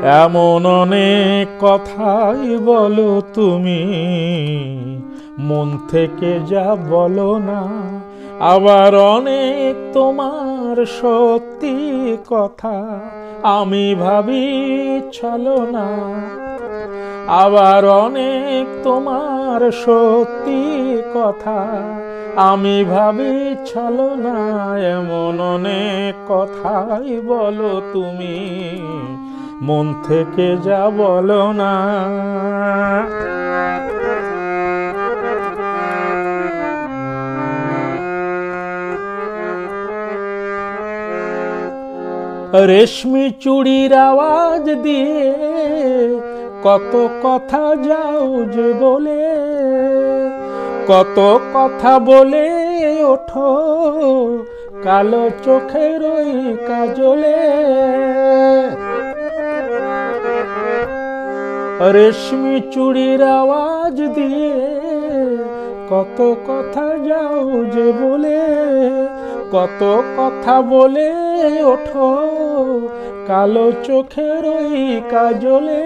এমন অনেক কথাই বলো তুমি, মন থেকে যা বলো না। আবার অনেক তোমার সত্যি কথা আমি ভাবি ছলনা। আবার অনেক তোমার সত্যি কথা আমি ভাবি ছলনা। এমন অনেক কথাই বলো তুমি, মন থেকে যা বলো না। রেশমি চুড়ির আওয়াজ দিয়ে কত কথা যাও যে বলে, কত কথা বলে ওঠো কালো চোখের ওই কাজলে। রেশমি চুড়ির আওয়াজ দিয়ে কত কথা যাও যে বলে, কত কথা বলে ওঠো কালো চোখের ওই কাজলে।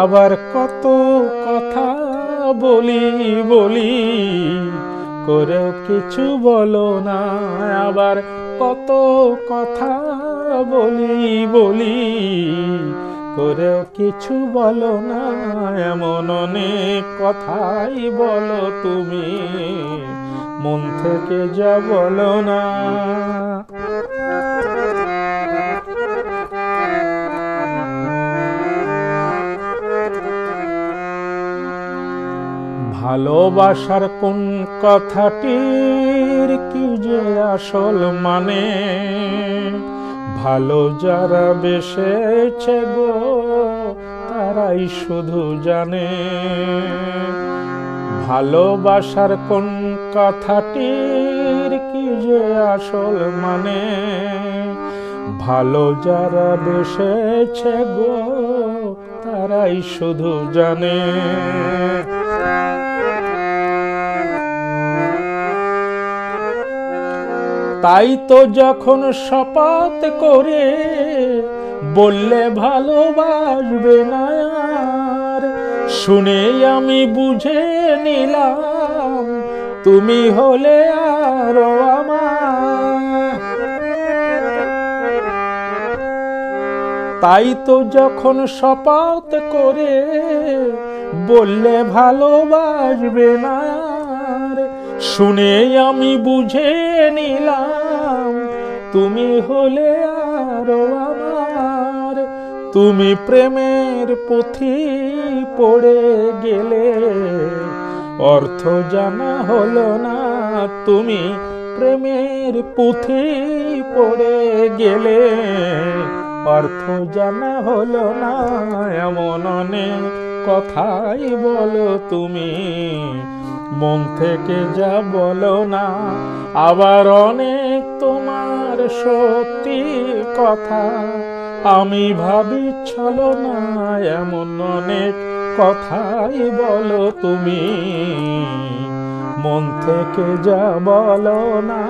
আবার কত কথা বলি বলি করেও কিছু বলো না। আবার কত কথা বলি বলি করেও কিছু বলো না। এমন অনেক কথাই বলো তুমি, মন থেকে যা বলো না। ভালোবাসার কোন কথাটির কি যে আসল মানে, ভালো যারা বেসেছে গো তারাই শুধু জানে। ভালোবাসার কোন কথাটির কি যে আসল মানে, ভালো যারা বেসেছে গো তারাই শুধু জানে। তাই তো যখন শপথ করে বললে ভালোবাসবে না আর, শুনে আমি বুঝে নিলাম তুমি হলে আরো আমার। তাই তো যখন শপথ করে বললে ভালোবাসবে না আর, শুনে আমি বুঝে নিলাম তুমি হলে আরো আমার। তুমি প্রেমের পুঁথি পড়ে গেলে অর্থ জানা হলো না। তুমি প্রেমের পুঁথি পড়ে গেলে অর্থ জানা হলো না। এমন অনেক কথাই বলো তুমি, মন থেকে যা বলো না। আবার অনেক তোমার সত্যি কথা আমি ভাবি ছলনা। এমন অনেক কথাই বলো তুমি, মন থেকে যা বলো না।